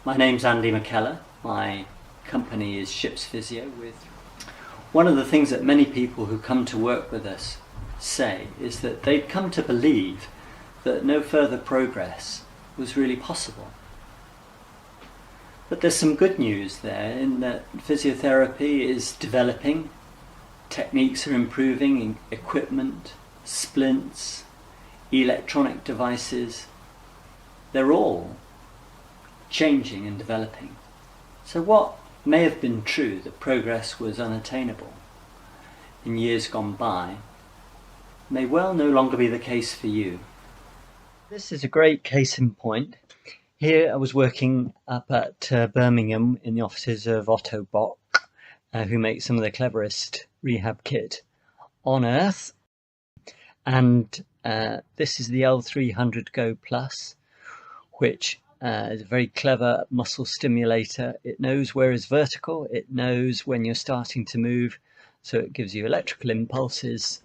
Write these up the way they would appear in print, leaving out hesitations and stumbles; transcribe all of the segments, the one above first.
My name's Andy MacKellar. My company is Ships Physio. One of the things that many people who come to work with us say is that they'd come to believe that no further progress was really possible. But there's some good news there in that physiotherapy is developing, techniques are improving, equipment, splints, electronic devices, they're all changing and developing. So what may have been true, that progress was unattainable in years gone by, may well no longer be the case for you. This is a great case in point. Here I was working up at Birmingham in the offices of Otto Bock, who makes some of the cleverest rehab kit on earth. And this is the L300 Go Plus, which is a very clever muscle stimulator. It knows where is vertical, it knows when you're starting to move, so it gives you electrical impulses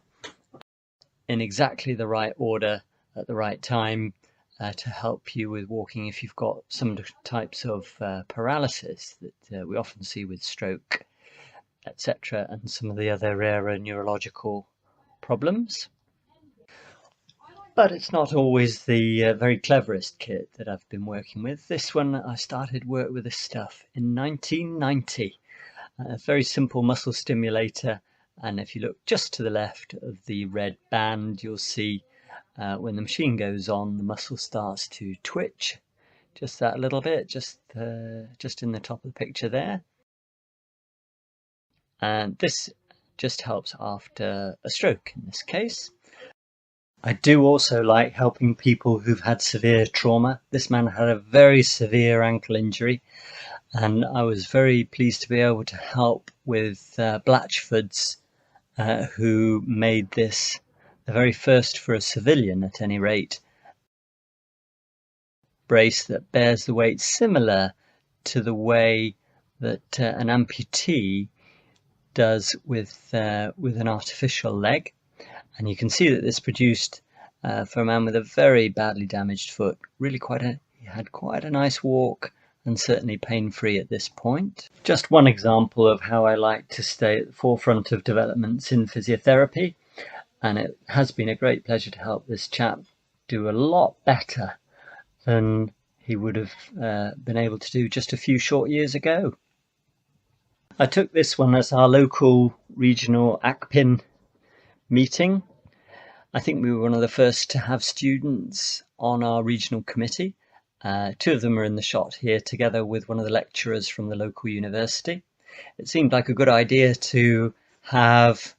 in exactly the right order at the right time to help you with walking if you've got some types of paralysis that we often see with stroke, etc., and some of the other rarer neurological problems. But it's not always the very cleverest kit that I've been working with. This one, I started work with this stuff in 1990. A very simple muscle stimulator, and if you look just to the left of the red band, you'll see when the machine goes on, the muscle starts to twitch, just that little bit, just in the top of the picture there. And this just helps after a stroke in this case. I do also like helping people who've had severe trauma. This man had a very severe ankle injury, and I was very pleased to be able to help with Blatchford's, who made this the very first for a civilian, at any rate, brace that bears the weight similar to the way that an amputee does with an artificial leg. And you can see that this produced for a man with a very badly damaged foot, really he had quite a nice walk, and certainly pain-free at this point. Just one example of how I like to stay at the forefront of developments in physiotherapy, and it has been a great pleasure to help this chap do a lot better than he would have been able to do just a few short years ago. I took this one as our local regional ACPIN meeting. I think we were one of the first to have students on our regional committee. Two of them are in the shot here together with one of the lecturers from the local university. It seemed like a good idea to have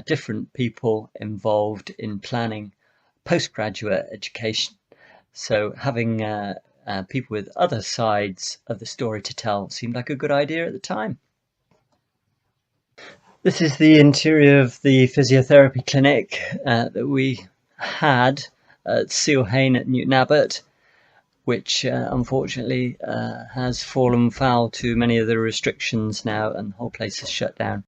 different people involved in planning postgraduate education. So having people with other sides of the story to tell seemed like a good idea at the time. This is the interior of the physiotherapy clinic that we had at Seal Hayne at Newton Abbot, which unfortunately has fallen foul to many of the restrictions now, and the whole place is shut down.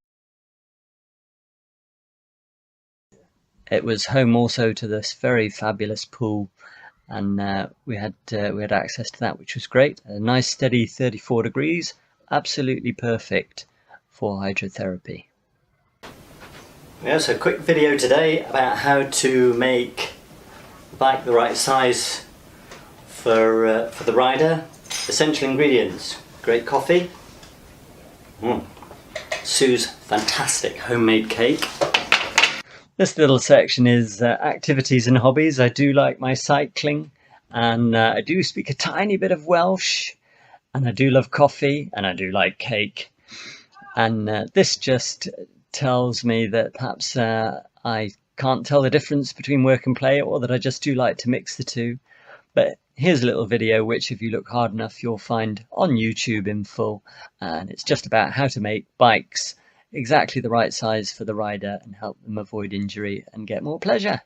It was home also to this very fabulous pool, and we had access to that, which was great. A nice steady 34 degrees, absolutely perfect for hydrotherapy. Yeah, so a quick video today about how to make the bike the right size for the rider. Essential ingredients: great coffee, Sue's fantastic homemade cake. This little section is activities and hobbies. I do like my cycling, and I do speak a tiny bit of Welsh, and I do love coffee, and I do like cake. And this just tells me that perhaps I can't tell the difference between work and play, or that I just do like to mix the two. But here's a little video which, if you look hard enough, you'll find on YouTube in full, and it's just about how to make bikes exactly the right size for the rider and help them avoid injury and get more pleasure.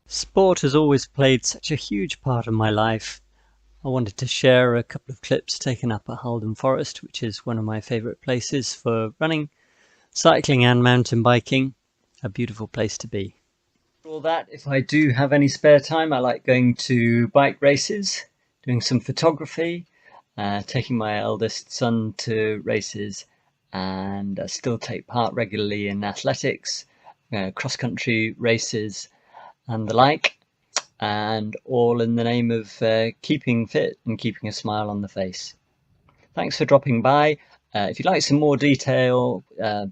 Sport has always played such a huge part of my life. I wanted to share a couple of clips taken up at Haldon Forest, which is one of my favourite places for running, cycling and mountain biking. A beautiful place to be. For all that, if I do have any spare time, I like going to bike races. doing some photography, taking my eldest son to races, and still take part regularly in athletics, cross-country races and the like, and all in the name of keeping fit and keeping a smile on the face. Thanks for dropping by. If you'd like some more detail,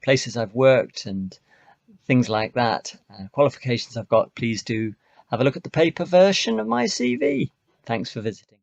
places I've worked and things like that, qualifications I've got, please do have a look at the paper version of my CV. Thanks for visiting.